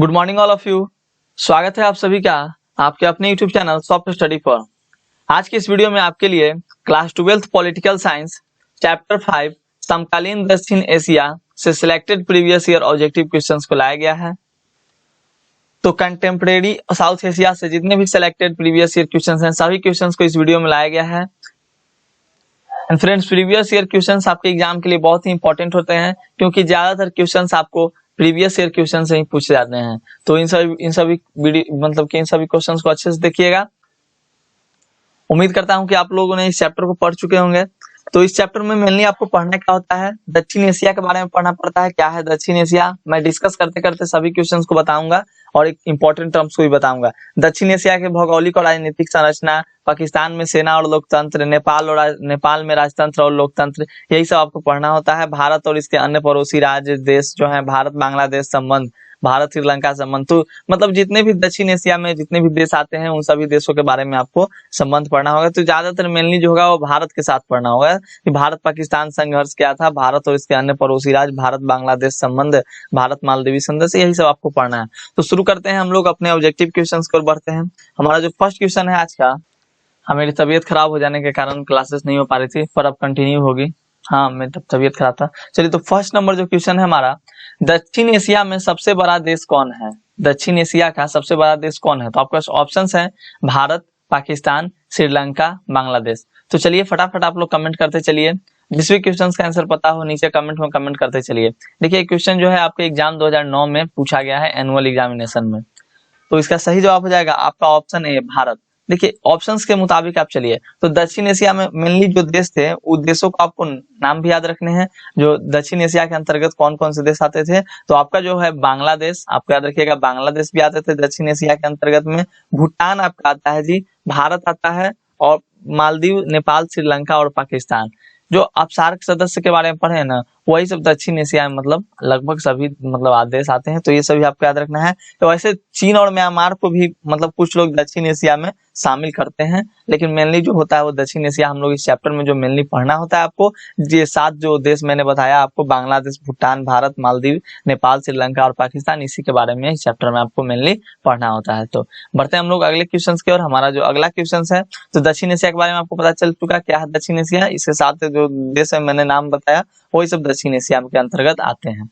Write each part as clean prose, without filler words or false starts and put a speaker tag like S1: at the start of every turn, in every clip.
S1: Good morning all of you. स्वागत है आप सभी का आपके अपने यूट्यूब चैनल सॉफ्ट स्टडी पर। आज की इस वीडियो में आपके लिए class 12th political science chapter 5 समकालीन दक्षिण एशिया से selected previous year objective questions को लाया गया है। तो कंटेम्परेरी साउथ एशिया से जितने भी सिलेक्टेड प्रीवियस ईयर क्वेश्चंस हैं सभी क्वेश्चंस को इस वीडियो में लाया गया है। And friends, previous year questions आपके एग्जाम के लिए बहुत ही इंपॉर्टेंट होते हैं क्योंकि ज्यादातर क्वेश्चंस आपको प्रीवियस ईयर क्वेश्चन से ही पूछे जाते हैं। तो इन सभी मतलब कि इन सभी क्वेश्चंस को अच्छे से देखिएगा। उम्मीद करता हूं कि आप लोगों ने इस चैप्टर को पढ़ चुके होंगे। तो इस चैप्टर में मेनली आपको पढ़ना क्या होता है, दक्षिण एशिया के बारे में पढ़ना पड़ता है। क्या है दक्षिण एशिया, मैं डिस्कस करते करते सभी क्वेश्चंस को बताऊंगा और एक इंपॉर्टेंट टर्म्स को भी बताऊंगा। दक्षिण एशिया के भौगोलिक और राजनीतिक संरचना, पाकिस्तान में सेना और लोकतंत्र, नेपाल में राजतंत्र और लोकतंत्र, यही सब आपको पढ़ना होता है। भारत और इसके अन्य पड़ोसी राज्य देश जो है, भारत बांग्लादेश संबंध, भारत श्रीलंका संबंध, तो मतलब जितने भी दक्षिण एशिया में जितने भी देश आते हैं उन सभी देशों के बारे में आपको संबंध पढ़ना होगा। तो ज्यादातर मेनली जो होगा वो भारत के साथ पढ़ना होगा कि भारत पाकिस्तान संघर्ष क्या था, भारत और इसके अन्य पड़ोसी राज्य, भारत बांग्लादेश संबंध, भारत मालदीव संघर्ष, यही सब आपको पढ़ना है। तो शुरू करते हैं हम लोग अपने ऑब्जेक्टिव क्वेश्चंस की ओर बढ़ते हैं। हमारा जो फर्स्ट क्वेश्चन है आज का, मेरी तबीयत खराब हो जाने के कारण क्लासेस नहीं हो पा रही थी, पर अब कंटिन्यू होगी। हाँ, मेरी तबीयत खराब था। चलिए, तो फर्स्ट नंबर जो क्वेश्चन है हमारा, दक्षिण एशिया में सबसे बड़ा देश कौन है? दक्षिण एशिया का सबसे बड़ा देश कौन है? तो आपके पास ऑप्शंस हैं भारत, पाकिस्तान, श्रीलंका, बांग्लादेश। तो चलिए फटाफट आप लोग कमेंट करते चलिए। जिस भी क्वेश्चन का आंसर पता हो नीचे कमेंट में कमेंट करते चलिए। देखिए, क्वेश्चन जो है आपके एग्जाम 2009 में पूछा गया है एनुअल एग्जामिनेशन में। तो इसका सही जवाब हो जाएगा आपका ऑप्शन ए, भारत। देखिए, ऑप्शंस के मुताबिक आप चलिए तो दक्षिण एशिया में मेनली जो देश थे उस देशों को आपको नाम भी याद रखने हैं। जो दक्षिण एशिया के अंतर्गत कौन कौन से देश आते थे, तो आपका जो है बांग्लादेश, आपको याद रखिएगा बांग्लादेश भी आते थे दक्षिण एशिया के अंतर्गत में। भूटान आपका आता है जी, भारत आता है, और मालदीव, नेपाल, श्रीलंका और पाकिस्तान। जो आप सार्क सदस्य के बारे में पढ़े ना, वही सब दक्षिण एशिया में मतलब लगभग सभी मतलब आदेश आते हैं। तो ये सभी आपको याद रखना है। तो वैसे चीन और म्यांमार को भी मतलब कुछ लोग दक्षिण एशिया में शामिल करते हैं, लेकिन मेनली जो होता है वो दक्षिण एशिया। हम लोग इस चैप्टर में जो मेनली पढ़ना होता है आपको, ये 7 जो देश मैंने बताया आपको, बांग्लादेश, भूटान, भारत, मालदीव, नेपाल, श्रीलंका और पाकिस्तान, इसी के बारे में इस चैप्टर में आपको मेनली पढ़ना होता है। तो बढ़ते हैं हम लोग अगले क्वेश्चन की ओर। हमारा जो अगला क्वेश्चन है, तो दक्षिण एशिया के बारे में आपको पता चल चुका क्या है दक्षिण एशिया। इसके साथ जो देश है मैंने नाम बताया वही सब दक्षिण एशिया के अंतर्गत आते हैं।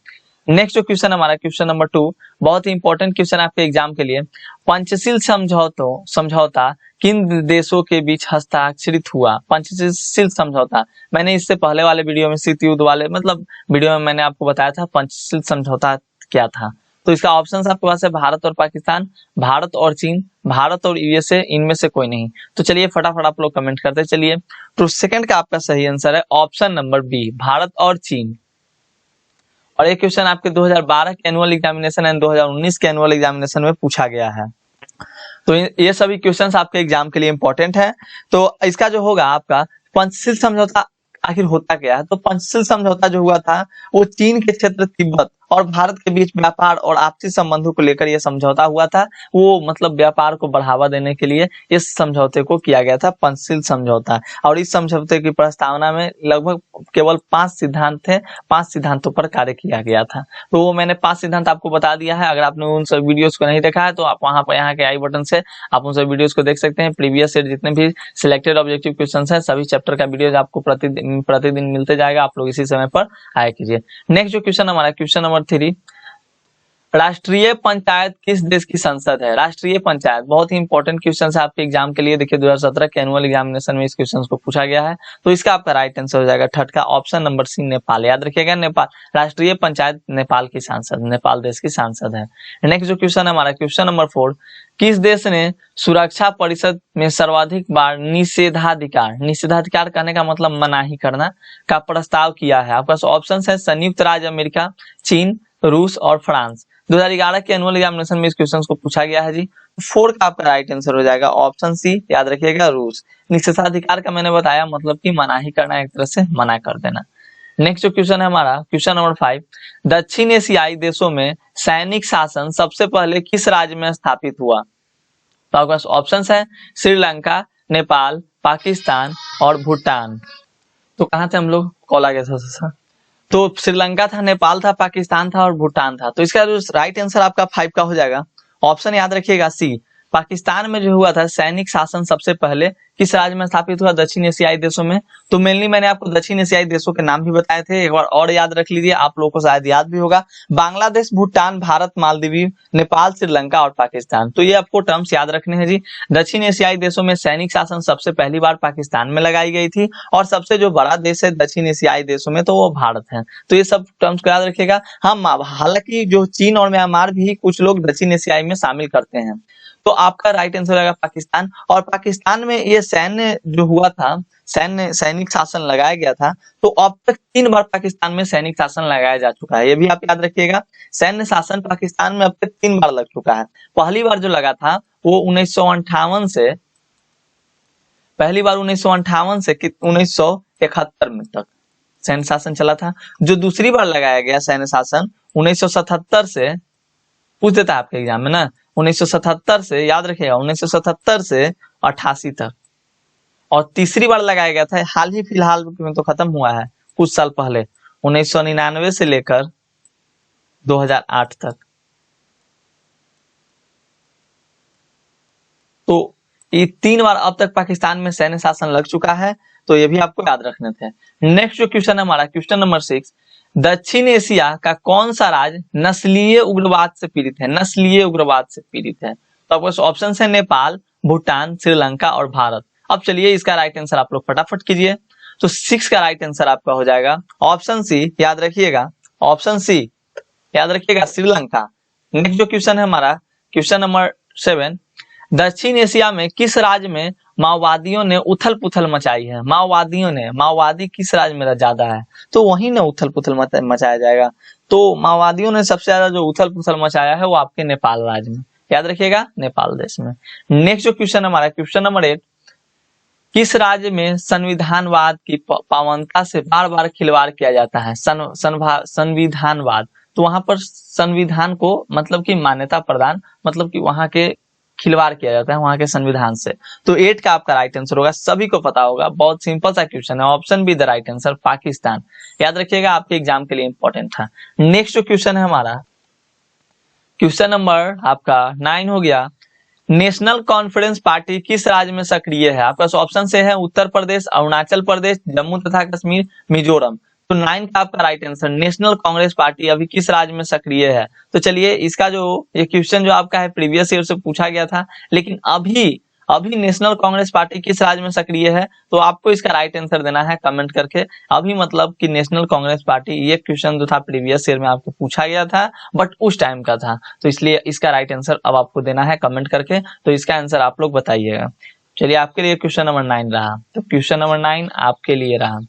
S1: नेक्स्ट जो क्वेश्चन हमारा, क्वेश्चन नंबर 2, बहुत ही इंपॉर्टेंट क्वेश्चन आपके एग्जाम के लिए। पंचशील समझौता किन देशों के बीच हस्ताक्षरित हुआ? पंचशील समझौता मैंने इससे पहले वाले वीडियो में, शीत युद्ध वाले मतलब वीडियो में मैंने आपको बताया था पंचशील समझौता क्या था। तो इसका ऑप्शन आपके पास है भारत और पाकिस्तान, भारत और चीन, भारत और यूएसए, इनमें से कोई नहीं। तो चलिए फटाफट आप लोग कमेंट करते चलिए। तो सेकंड का आपका सही आंसर है ऑप्शन नंबर बी, भारत और चीन। और ये क्वेश्चन आपके 2012 के एनुअल एग्जामिनेशन एंड 2019 के एनुअल एग्जामिनेशन में पूछा गया है। तो ये सभी क्वेश्चंस आपके एग्जाम के लिए इंपॉर्टेंट है। तो इसका जो होगा आपका पंचशील समझौता आखिर होता क्या है? तो पंचशील समझौता जो हुआ था वो चीन के क्षेत्र तिब्बत और भारत के बीच व्यापार और आपसी संबंधों को लेकर यह समझौता हुआ था। वो मतलब व्यापार को बढ़ावा देने के लिए इस समझौते को किया गया था, पंचशील समझौता। और इस समझौते की प्रस्तावना में लगभग केवल 5 सिद्धांत थे, 5 सिद्धांतों पर कार्य किया गया था। तो वो मैंने 5 सिद्धांत आपको बता दिया है। अगर आपने उन सब वीडियोस को नहीं देखा है तो आप वहां पर यहाँ के आई बटन से आप उन सब वीडियोस को देख सकते हैं। प्रीवियस ईयर जितने भी सिलेक्टेड ऑब्जेक्टिव क्वेश्चन है सभी चैप्टर का वीडियो आपको प्रतिदिन मिलते जाएगा। आप लोग इसी समय पर आया कीजिए। नेक्स्ट जो क्वेश्चन हमारा, क्वेश्चन नंबर 3, राष्ट्रीय पंचायत किस देश की संसद है? राष्ट्रीय पंचायत बहुत ही इंपॉर्टेंट क्वेश्चन है आपके एग्जाम के लिए। देखिए 2017 के एनुअल एग्जामिनेशन में इस क्वेश्चन को पूछा गया है। तो इसका आपका राइट आंसर हो जाएगा थर्ड का ऑप्शन नंबर सी, नेपाल। याद रखिएगा नेपाल, राष्ट्रीय पंचायत नेपाल की सांसद, नेपाल देश की सांसद है। नेक्स्ट जो क्वेश्चन है हमारा, क्वेश्चन नंबर 4, किस देश ने सुरक्षा परिषद में सर्वाधिक बार निषेधाधिकार कहने का मतलब मनाही करना का प्रस्ताव किया है? आपके पास ऑप्शन है संयुक्त राज्य अमेरिका, चीन, रूस और फ्रांस। 2011 के एनुअल एग्जामिनेशन में इस क्वेश्चन को पूछा गया है जी। 4 का आपका राइट आंसर हो जाएगा ऑप्शन सी, याद रखिएगा रूस। निषेधाधिकार का मैंने बताया मतलब कि मनाही करना, एक तरह से मना कर देना। नेक्स्ट जो क्वेश्चन है हमारा, क्वेश्चन नंबर 5, दक्षिण एशियाई देशों में सैनिक शासन सबसे पहले किस राज्य में स्थापित हुआ? तो आपके पास ऑप्शन है श्रीलंका, नेपाल, पाकिस्तान और भूटान। तो कहाँ थे हम लोग? कॉल आ गया था सर। तो श्रीलंका था, नेपाल था, पाकिस्तान था और भूटान था। तो इसका जो राइट आंसर आपका 5 का हो जाएगा। ऑप्शन याद रखिएगा सी। पाकिस्तान में जो हुआ था सैनिक शासन सबसे पहले किस राज्य में स्थापित हुआ? दक्षिण एशियाई देशों में। तो मेनली मैंने आपको दक्षिण एशियाई देशों के नाम भी बताए थे, एक बार और याद रख लीजिए, आप लोगों को शायद याद भी होगा। बांग्लादेश, भूटान, भारत, मालदीव, नेपाल, श्रीलंका और पाकिस्तान। तो ये आपको टर्म्स याद रखने हैं जी। दक्षिण एशियाई देशों में सैनिक शासन सबसे पहली बार पाकिस्तान में लगाई गई थी और सबसे जो बड़ा देश है दक्षिण एशियाई देशों में तो वो भारत है। तो ये सब टर्म्स को याद रखिएगा। हम हालांकि जो चीन और म्यांमार भी कुछ लोग दक्षिण एशियाई में शामिल करते हैं। तो आपका राइट आंसर रहेगा पाकिस्तान। और पाकिस्तान में ये सैन्य जो हुआ था, सैनिक शासन लगाया गया था। तो अब तक 3 बार पाकिस्तान में सैनिक शासन लगाया जा चुका है, ये भी आप याद रखिएगा। सैन्य शासन पाकिस्तान में अब तक 3 बार लग चुका है। पहली बार जो लगा था वो 1958 से, पहली बार 1958 से 1971 में तक सैन्य शासन चला था। जो दूसरी बार लगाया गया सैन्य शासन 1977 से, पूछ देता है आपके एग्जाम में ना, 1977 से याद रखिएगा, 1977 से 88 तक। और तीसरी बार लगाया गया था हाल ही फिलहाल में, तो खत्म हुआ है कुछ साल पहले, 1999 से लेकर 2008 तक। तो ये 3 बार अब तक पाकिस्तान में सैन्य शासन लग चुका है। तो ये भी आपको याद रखने थे। नेक्स्ट जो क्वेश्चन है हमारा, क्वेश्चन नंबर 6, दक्षिण एशिया का कौन सा राज्य नस्लीय उग्रवाद से पीड़ित है? नस्लीय उग्रवाद से पीड़ित है। तो आपको ऑप्शन है नेपाल, भूटान, श्रीलंका और भारत। अब चलिए इसका राइट आंसर आप लोग फटाफट कीजिए। तो 6 का राइट आंसर आपका हो जाएगा ऑप्शन सी, याद रखिएगा, ऑप्शन सी याद रखिएगा, श्रीलंका। नेक्स्ट जो क्वेश्चन है हमारा, क्वेश्चन नंबर 7, दक्षिण एशिया में किस राज्य में माओवादियों ने उथल पुथल मचाई है? माओवादी किस राज्य में ज्यादा है? तो वहीं ना उथल पुथल मचाया जाएगा। तो माओवादियों ने सबसे ज्यादा जो उथल पुथल मचाया है वो आपके नेपाल राज्य में, याद रखिएगा, नेपाल देश में। नेक्स्ट जो क्वेश्चन हमारा, क्वेश्चन नंबर 8, किस राज्य में संविधानवाद की पावनता से बार बार खिलवाड़ किया जाता है? संविधानवाद, तो वहां पर संविधान को मतलब की मान्यता प्रदान, मतलब कि वहां के खिलवाड़ किया जाता है वहां के संविधान से। तो 8 का आपका राइट आंसर होगा, सभी को पता होगा, बहुत सिंपल सा क्वेश्चन है, option be the right answer, Pakistan. याद रखिएगा, आपके एग्जाम के लिए इंपॉर्टेंट था। नेक्स्ट जो क्वेश्चन है हमारा, क्वेश्चन नंबर आपका 9 हो गया, नेशनल कॉन्फ्रेंस पार्टी किस राज्य में सक्रिय है? आपका ऑप्शन से है उत्तर प्रदेश, अरुणाचल प्रदेश, जम्मू तथा कश्मीर, मिजोरम। तो 9 का आपका right answer, national Congress party अभी किस राज्य में सक्रिय है? तो चलिए इसका जो ये क्वेश्चन जो आपका है प्रीवियस ईयर से पूछा गया था, लेकिन अभी नेशनल कांग्रेस पार्टी किस राज्य में सक्रिय है? तो आपको इसका राइट आंसर देना है कमेंट करके। अभी मतलब कि नेशनल कांग्रेस पार्टी, ये क्वेश्चन जो था प्रीवियस ईयर में आपको पूछा गया था बट उस टाइम का था, तो इसलिए इसका राइट आंसर अब आपको देना है कमेंट करके। तो इसका आंसर आप लोग बताइएगा। चलिए आपके लिए क्वेश्चन नंबर 9 रहा, तो क्वेश्चन नंबर 9 आपके लिए रहा।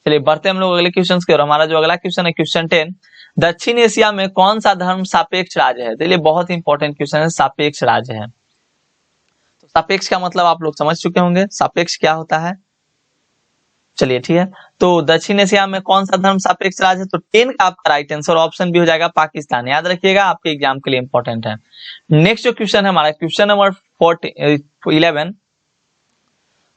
S1: चलिए बढ़ते हम लोग अगले क्वेश्चन की ओर। हमारा जो अगला क्वेश्चन है क्वेश्चन 10, दक्षिण एशिया में कौन सा धर्म सापेक्ष राज्य है? चलिए बहुत इंपॉर्टेंट क्वेश्चन है, सापेक्ष राज्य है। तो सापेक्ष का मतलब आप लोग समझ चुके होंगे, सापेक्ष क्या होता है। चलिए ठीक है, तो दक्षिण एशिया में कौन सा धर्म सापेक्ष राज्य है? तो 10 का आपका राइट आंसर ऑप्शन भी हो जाएगा पाकिस्तान। याद रखिएगा, आपके एग्जाम के लिए इंपॉर्टेंट है। नेक्स्ट जो क्वेश्चन है हमारा, क्वेश्चन नंबर 11,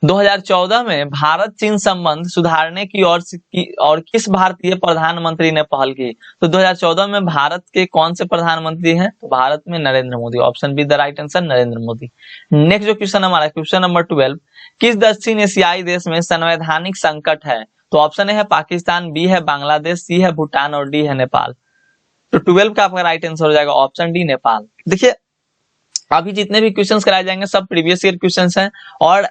S1: 2014 में भारत चीन संबंध सुधारने की और किस भारतीय प्रधानमंत्री ने पहल की? तो 2014 में भारत के कौन से प्रधानमंत्री हैं? तो भारत में Narendra Modi, option be the right answer, Narendra Modi. Next जो क्वेश्चन हमारा, क्वेश्चन नंबर 12, किस दक्षिण एशियाई देश में संवैधानिक संकट है? तो ऑप्शन ए है पाकिस्तान, बी है बांग्लादेश, सी है भूटान और डी है नेपाल। तो 12 का आपका राइट आंसर हो जाएगा ऑप्शन डी, नेपाल। देखिए अभी जितने भी क्वेश्चंस कराए जाएंगे सब प्रीवियस ईयर क्वेश्चंस हैं, और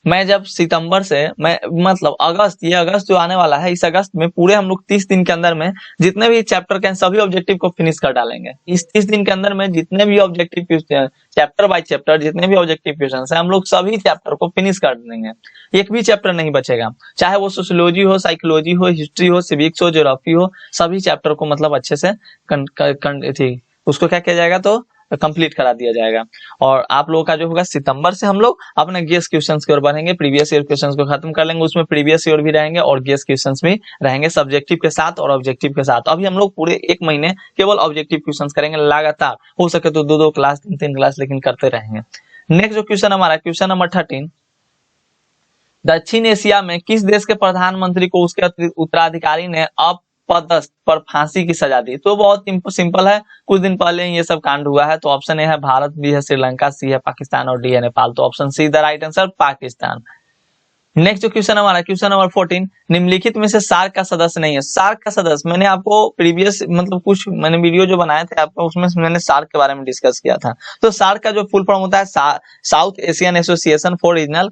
S1: मैं जब सितंबर से मैं मतलब अगस्त, ये अगस्त जो आने वाला है, इस अगस्त में पूरे हम लोग 30 दिन के अंदर में जितने भी चैप्टर के सभी ऑब्जेक्टिव को फिनिश कर डालेंगे। इस 30 दिन के अंदर में जितने भी ऑब्जेक्टिव चैप्टर बाय चैप्टर जितने भी ऑब्जेक्टिव क्वेश्चन है हम लोग सभी चैप्टर को फिनिश कर देंगे, एक भी चैप्टर नहीं बचेगा, चाहे वो सोशियोलॉजी हो, साइकोलॉजी हो, हिस्ट्री हो, सिविक्स हो, ज्योग्राफी हो, सभी चैप्टर को मतलब अच्छे से उसको क्या किया जाएगा, तो कंप्लीट करा दिया जाएगा। और आप लोगों का जो होगा सितंबर से हम लोग अपने गेस क्वेश्चंस की ओर बढ़ेंगे, प्रीवियस ईयर क्वेश्चंस को खत्म कर लेंगे, उसमें प्रीवियस ईयर भी रहेंगे और गेस क्वेश्चंस भी रहेंगे सब्जेक्टिव के साथ और ऑब्जेक्टिव के साथ। अभी हम लोग पूरे 1 महीने केवल ऑब्जेक्टिव क्वेश्चंस करेंगे लगातार, हो सके तो 2-2 क्लास 3-3 क्लास लेकिन करते रहेंगे। नेक्स्ट जो क्वेश्चन हमारा, क्वेश्चन नंबर 13, दक्षिण एशिया में किस देश के प्रधानमंत्री को उसके उत्तराधिकारी ने पदस्थ पर फांसी की सजा दी। तो बहुत सिंपल है, कुछ दिन पहले ये सब कांड हुआ है। तो ऑप्शन ए है भारत, बी है श्रीलंका, सी है पाकिस्तान और डी है नेपाल। तो option C the right answer Pakistan. Next जो क्वेश्चन हमारा क्वेश्चन नंबर 14, निम्नलिखित में से सार्क का सदस्य नहीं है। सार्क का सदस्य मैंने आपको प्रीवियस मतलब कुछ मैंने वीडियो जो बनाए थे आपको उसमें मैंने सार्क के बारे में डिस्कस किया था। तो सार्क का जो फुल फॉर्म होता है south Asian association for regional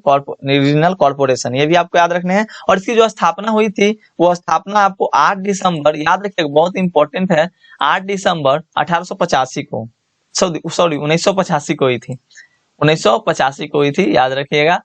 S1: corporation, ये भी आपको याद रखने हैं। और इसकी जो स्थापना हुई थी वो स्थापना आपको 8 दिसंबर, याद रखिएगा बहुत इंपॉर्टेंट है, 8 दिसंबर 1885 को, सॉरी 1985 को हुई थी, 1985 को हुई थी, याद रखिएगा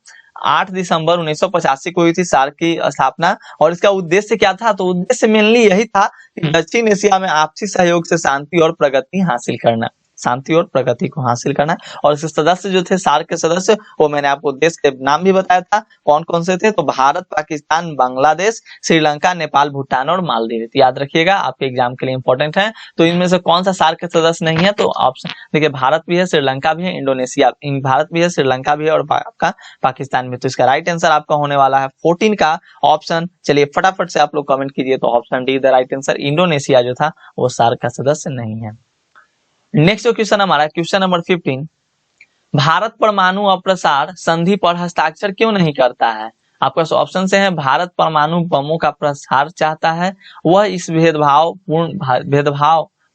S1: 8 दिसंबर 1985 को हुई थी सार्क की स्थापना। और इसका उद्देश्य क्या था? तो उद्देश्य मेनली यही था कि दक्षिण एशिया में आपसी सहयोग से शांति और प्रगति हासिल करना, शांति और प्रगति को हासिल करना। और इसके सदस्य जो थे सार्क के सदस्य, वो मैंने आपको देश के नाम भी बताया था कौन कौन से थे। तो भारत, पाकिस्तान, बांग्लादेश, श्रीलंका, नेपाल, भूटान और मालदीव। याद रखिएगा आपके एग्जाम के लिए इंपॉर्टेंट है। तो इनमें से कौन सा सार्क के सदस्य नहीं है? तो ऑप्शन देखिए भारत भी है, श्रीलंका भी है, इंडोनेशिया, भारत भी है, श्रीलंका भी है और आपका पाकिस्तान भी। तो इसका राइट आंसर आपका होने वाला है 14 का ऑप्शन। चलिए फटाफट से आप लोग कमेंट कीजिए। तो option D the right answer, Indonesia जो था वो सार्क का सदस्य नहीं है। नेक्स्ट जो क्वेश्चन हमारा क्वेश्चन नंबर 15, भारत परमाणु अप्रसार संधि पर हस्ताक्षर क्यों नहीं करता है? आपका ऑप्शन से है भारत परमाणु बमों का प्रसार चाहता है, वह इस भेदभाव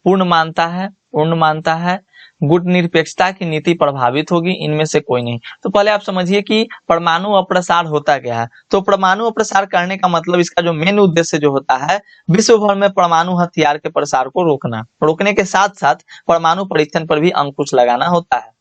S1: पूर्ण मानता है, गुट निरपेक्षता की नीति प्रभावित होगी, इनमें से कोई नहीं। तो पहले आप समझिए कि परमाणु अप्रसार होता क्या है। तो परमाणु अप्रसार करने का मतलब इसका जो मेन उद्देश्य जो होता है विश्व भर में परमाणु हथियार के प्रसार को रोकने के साथ साथ परमाणु परीक्षण पर भी अंकुश लगाना होता है।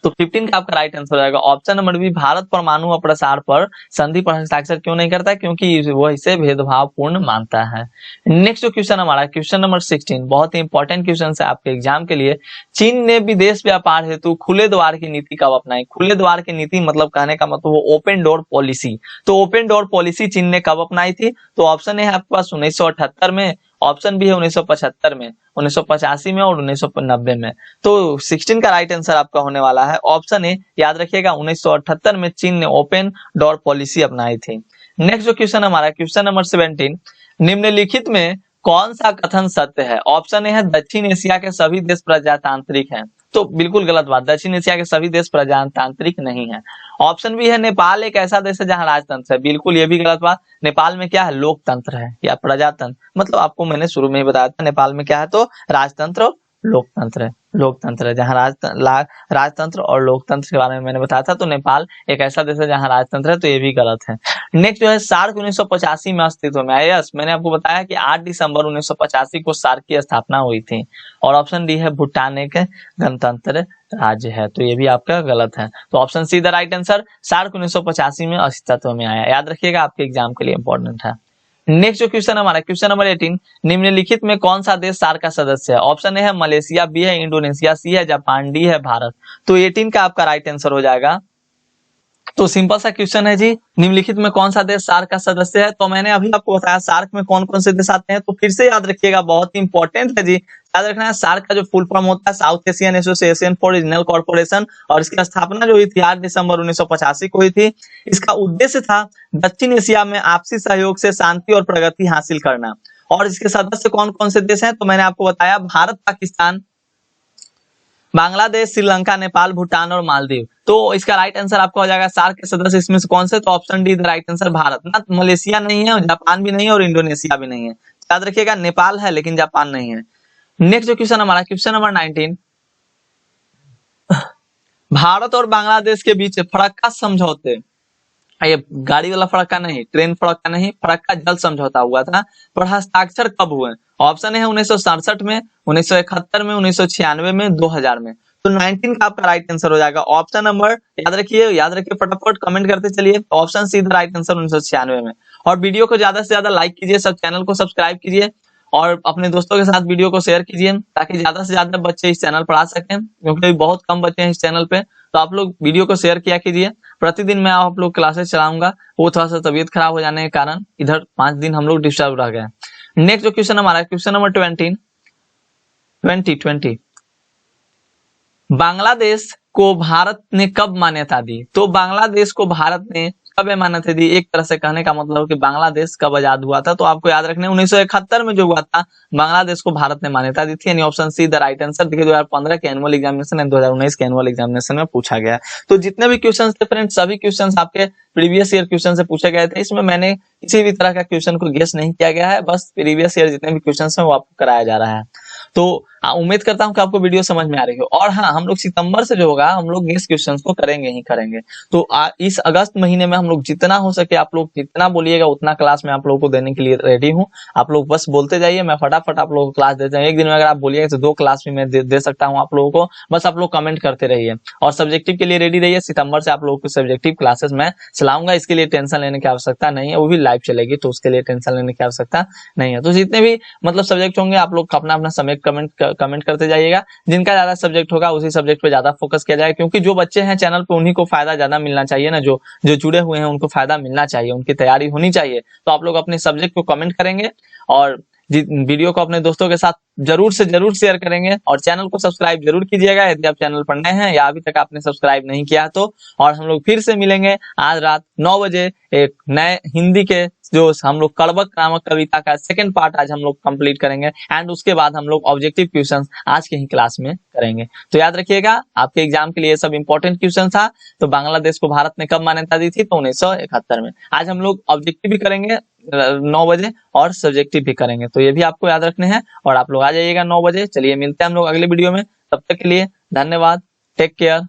S1: तो 15 का आपका राइट आंसर हो जाएगा ऑप्शन नंबर बी, भारत परमाणु अप्रसार पर संधि पर हस्ताक्षर क्यों नहीं करता? क्योंकि वह इसे भेदभावपूर्ण मानता है। नेक्स्ट जो क्वेश्चन हमारा क्वेश्चन नंबर 16, बहुत ही इंपॉर्टेंट क्वेश्चन है आपके एग्जाम के लिए। चीन ने विदेश व्यापार हेतु खुले द्वार की नीति कब अपनाई? खुले द्वार की नीति मतलब कहने का मतलब वो ओपन डोर पॉलिसी। तो ओपन डोर पॉलिसी चीन ने कब अपनाई थी? तो ऑप्शन है आपके पास 1978 में, ऑप्शन भी है 1975 में, 1985 में और 1990 में। तो 16 का राइट आंसर आपका होने वाला है ऑप्शन ए। याद रखिएगा 1978 में चीन ने ओपन डोर पॉलिसी अपनाई थी। नेक्स्ट जो क्वेश्चन हमारा क्वेश्चन नंबर 17, निम्नलिखित में कौन सा कथन सत्य है? ऑप्शन ए है दक्षिण एशिया के सभी देश प्रजातांत्रिक हैं। तो बिल्कुल गलत बात, दक्षिण एशिया के सभी देश प्रजातांत्रिक नहीं है। ऑप्शन बी है नेपाल एक ऐसा देश है जहां राजतंत्र है। बिल्कुल ये भी गलत बात, नेपाल में क्या है? लोकतंत्र है या प्रजातंत्र। मतलब आपको मैंने शुरू में ही बताया था नेपाल में क्या है, तो राजतंत्र और लोकतंत्र है। लोकतंत्र है जहां राजतंत्र और लोकतंत्र के बारे में मैंने बताया था। तो नेपाल एक ऐसा देश है जहां राजतंत्र है, तो ये भी गलत है। नेक्स्ट जो है सार्क 1985 में अस्तित्व में आया। यस, मैंने आपको बताया कि 8 दिसंबर 1985 को सार्क की स्थापना हुई थी। और ऑप्शन डी है भूटान एक गणतंत्र राज्य है। तो ये भी आपका गलत है। तो option C the right answer, SAARC 1985 में अस्तित्व में आया। याद रखिएगा आपके एग्जाम के लिए इंपॉर्टेंट है। नेक्स्ट जो क्वेश्चन हमारा क्वेश्चन नंबर 18, निम्नलिखित में कौन सा देश सार्क का सदस्य है? ऑप्शन ए है मलेशिया, बी है इंडोनेशिया, सी है जापान, डी है भारत। तो 18 का आपका राइट आंसर हो जाएगा। तो सिंपल सा क्वेश्चन है जी, निम्नलिखित में कौन सा देश सार्क का सदस्य है? तो मैंने अभी आपको बताया सार्क में कौन कौन से देश आते हैं। तो फिर से याद रखिएगा, बहुत ही इंपॉर्टेंट है जी, याद रखना है सार्क का जो फुल फॉर्म होता है south Asian association for regional corporation. और इसकी स्थापना जो हुई थी 8 दिसंबर 1985 को हुई थी। इसका उद्देश्य था दक्षिण एशिया में आपसी सहयोग से शांति और प्रगति हासिल करना। और इसके सदस्य कौन कौन से देश हैं? तो मैंने आपको बताया भारत, पाकिस्तान, बांग्लादेश, श्रीलंका, नेपाल, भूटान और मालदीव। तो इसका राइट आंसर आपका हो जाएगा सार्क के सदस्य इसमें से कौन से? तो option D the right answer, Bharat. ना मलेशिया नहीं है, जापान भी नहीं है और इंडोनेशिया भी नहीं है। याद रखिएगा नेपाल है लेकिन जापान नहीं है। नेक्स्ट जो क्वेश्चन हमारा क्वेश्चन नंबर 19, भारत और बांग्लादेश के बीच फरक्का समझौते, ये गाड़ी वाला फरक्का नहीं, ट्रेन फरक्का नहीं, फरक्का जल समझौता हुआ था, पर हस्ताक्षर कब हुए? ऑप्शन है 1967 में, 1971 में, 1996 में, 2000 में। तो 19 का आपका राइट आंसर हो जाएगा ऑप्शन नंबर, याद रखिए फटाफट कमेंट करते चलिए। Option C the right answer 1996 में। और वीडियो को ज्यादा से ज्यादा लाइक कीजिए, सब चैनल को सब्सक्राइब कीजिए और अपने दोस्तों के साथ वीडियो को शेयर कीजिए ताकि ज्यादा से ज्यादा बच्चे इस चैनल पर आ सकें, क्योंकि बहुत कम बच्चे हैं इस चैनल पे। तो आप लोग वीडियो को शेयर किया कीजिए। प्रतिदिन मैं आप लोग क्लासेस चलाऊंगा। वो थोड़ा सा तबीयत खराब हो जाने के कारण इधर 5 दिन हम लोग डिस्टर्ब रह गए। नेक्स्ट जो क्वेश्चन हमारा क्वेश्चन नंबर 20, बांग्लादेश को भारत ने कब मान्यता दी? तो बांग्लादेश को भारत ने कब ये मान्यता दी? एक तरह से कहने का मतलब कि बांग्लादेश कब आजाद हुआ था, तो आपको याद रखना है 1971 में जो हुआ था, बांग्लादेश को भारत ने मान्यता दी थी। यानी option C the right answer. देखिए 2015 के एनुअल एग्जामिनेशन एंड 2019 के एनुअल एग्जामिनेशन में पूछा गया है। तो जितने भी क्वेश्चन थे फ्रेंड्स, सभी क्वेश्चन आपके प्रीवियस ईयर क्वेश्चन से पूछे गए थे। इसमें मैंने किसी भी तरह का क्वेश्चन को गेस नहीं किया गया है, बस प्रीवियस ईयर जितने भी क्वेश्चन हैं वो आपको कराया जा रहा है। तो उम्मीद करता हूं कि आपको वीडियो समझ में आ रही हो। और हाँ, हम लोग सितंबर से जो होगा हम लोग गेस क्वेश्चन को करेंगे ही करेंगे। तो इस अगस्त महीने में हम लोग जितना हो सके, आप लोग जितना बोलिएगा उतना क्लास में आप लोगों को देने के लिए रेडी हूँ। आप लोग बस बोलते जाइए, मैं फटाफट आप लोगों को क्लास देता हूँ। एक दिन में अगर आप बोलिएगा तो 2 क्लास भी मैं दे सकता हूँ आप लोगों को। बस आप लोग कमेंट करते रहिए और सब्जेक्टिव के लिए रेडी रहिए। सितंबर से आप लोगों को सब्जेक्टिव क्लासेस मैं चलाऊंगा, इसके लिए टेंशन लेने की आवश्यकता नहीं है। वो भी लाइव चलेगी, तो उसके लिए टेंशन लेने की आवश्यकता नहीं है। तो जितने भी मतलब सब्जेक्ट होंगे आप लोग अपना अपना समय कमेंट करते जाइएगा। जिनका ज्यादा सब्जेक्ट होगा उसी सब्जेक्ट पे ज्यादा फोकस किया जाएगा, क्योंकि जो बच्चे हैं चैनल पे उन्हीं को फायदा ज्यादा मिलना चाहिए ना, जो जुड़े हुए हैं उनको फायदा मिलना चाहिए, उनकी तैयारी होनी चाहिए। तो आप लोग अपने सब्जेक्ट को कमेंट करेंगे और वीडियो को अपने दोस्तों के साथ जरूर से जरूर शेयर करेंगे और चैनल को सब्सक्राइब जरूर कीजिएगा यदि आप चैनल पर नए हैं या अभी तक आपने सब्सक्राइब नहीं किया तो। और हम लोग फिर से मिलेंगे आज रात 9 बजे एक नए हिंदी के जो हम लोग कड़बक नामक कविता का सेकंड पार्ट आज हम लोग कंप्लीट करेंगे एंड उसके बाद हम लोग ऑब्जेक्टिव क्वेश्चंस आज के ही क्लास में करेंगे। तो याद रखिएगा, आपके एग्जाम के लिए सब इंपॉर्टेंट क्वेश्चन था। तो बांग्लादेश को भारत ने कब मान्यता दी थी? तो 1971 में। आज हम लोग ऑब्जेक्टिव भी करेंगे 9 बजे और सब्जेक्टिव भी करेंगे, तो ये भी आपको याद रखने हैं। और आप लोग आ जाइएगा 9 बजे। चलिए मिलते हैं हम लोग अगले वीडियो में, तब तक के लिए धन्यवाद, टेक केयर।